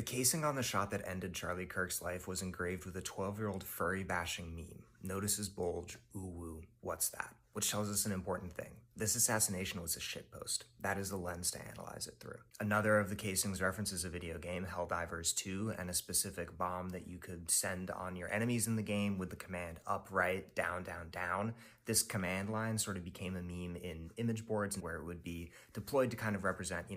casing on the shot that ended Charlie Kirk's life was engraved with a 12-year-old furry-bashing meme. Notice his bulge, ooh woo, what's that? Which tells us an important thing. This assassination was a shitpost. That is the lens to analyze it through. Another of the casings references a video game, Helldivers 2, and a specific bomb that you could send on your enemies in the game with the command up, right, down, down, down. This command line sort of became a meme in image boards where it would be deployed to kind of represent,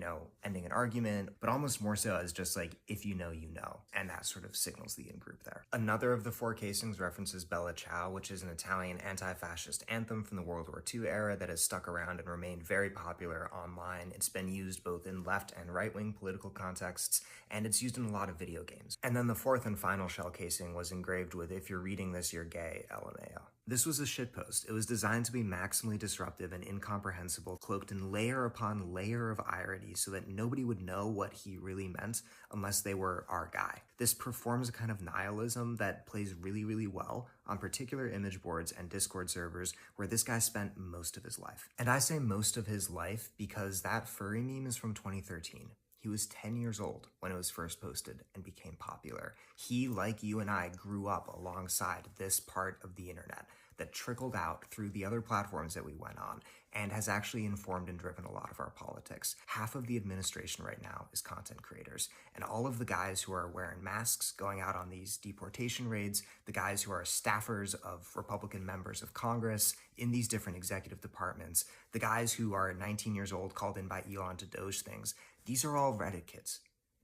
ending an argument, but almost more so as just like, if you know, you know. And that sort of signals the in-group there. Another of the 4 casings references Bella Ciao, which is an Italian anti-fascist anthem from the World War II era that has stuck around and remained very popular online. It's been used both in left and right-wing political contexts, and it's used in a lot of video games. And then the 4th and final shell casing was engraved with, if you're reading this, you're gay, LMAO. This was a shitpost. It was designed to be maximally disruptive and incomprehensible, cloaked in layer upon layer of irony so that nobody would know what he really meant unless they were our guy. This performs a kind of nihilism that plays really, really well on particular image boards and Discord servers where this guy spent most of his life. And I say most of his life because that furry meme is from 2013. He was 10 years old when it was first posted and became popular. He, like you and I, grew up alongside this part of the internet that trickled out through the other platforms that we went on and has actually informed and driven a lot of our politics. Half of the administration right now is content creators, and all of the guys who are wearing masks, going out on these deportation raids, the guys who are staffers of Republican members of Congress in these different executive departments, the guys who are 19 years old called in by Elon to doge things, these are all Reddit kids.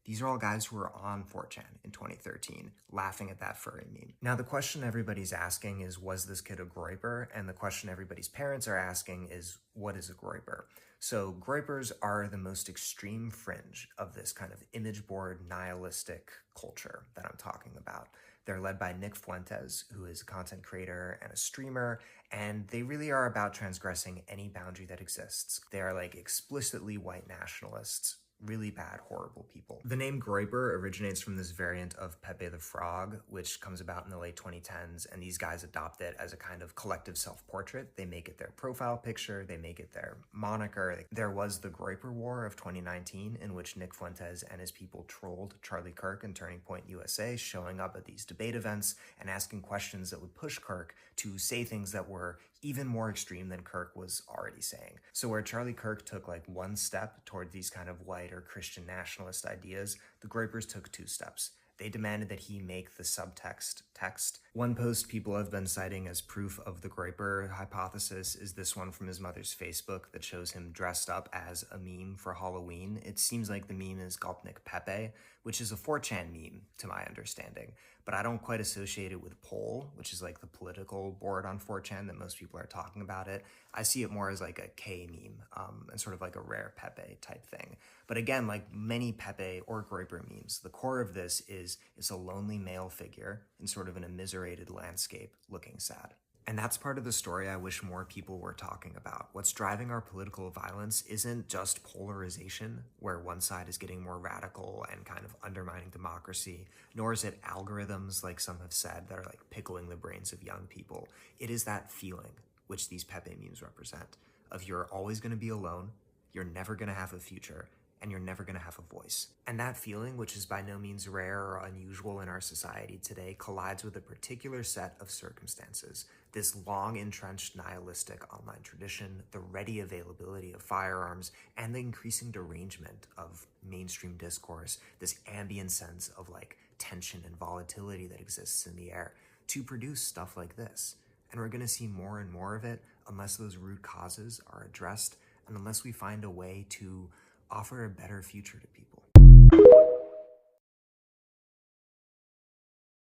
These are all guys who were on 4chan in 2013, laughing at that furry meme. Now, the question everybody's asking is, was this kid a groyper? And the question everybody's parents are asking is, what is a groyper? So groypers are the most extreme fringe of this kind of image board nihilistic culture that I'm talking about. They're led by Nick Fuentes, who is a content creator and a streamer, and they really are about transgressing any boundary that exists. They are like explicitly white nationalists, really bad, horrible people. The name Groyper originates from this variant of Pepe the Frog, which comes about in the late 2010s, and these guys adopt it as a kind of collective self-portrait. They make it their profile picture, they make it their moniker. There was the Groyper War of 2019, in which Nick Fuentes and his people trolled Charlie Kirk and Turning Point USA, showing up at these debate events and asking questions that would push Kirk to say things that were even more extreme than Kirk was already saying. So where Charlie Kirk took like one step toward these kind of white or Christian nationalist ideas, the Groypers took 2 steps. They demanded that he make the subtext text. One post people have been citing as proof of the Groyper hypothesis is this one from his mother's Facebook that shows him dressed up as a meme for Halloween. It seems like the meme is Gopnik Pepe, which is a 4chan meme to my understanding, but I don't quite associate it with Poll, which is like the political board on 4chan that most people are talking about it. I see it more as like a K meme and sort of like a rare Pepe type thing. But again, like many Pepe or Groyper memes, the core of this is a lonely male figure in sort of an immiserated landscape looking sad. And that's part of the story I wish more people were talking about. What's driving our political violence isn't just polarization, where one side is getting more radical and kind of undermining democracy, nor is it algorithms, like some have said, that are like pickling the brains of young people. It is that feeling, which these Pepe memes represent, of you're always going to be alone, you're never going to have a future, and you're never going to have a voice. And that feeling, which is by no means rare or unusual in our society today, collides with a particular set of circumstances. This long entrenched nihilistic online tradition, the ready availability of firearms, and the increasing derangement of mainstream discourse, this ambient sense of like tension and volatility that exists in the air to produce stuff like this. And we're going to see more and more of it unless those root causes are addressed and unless we find a way to offer a better future to people.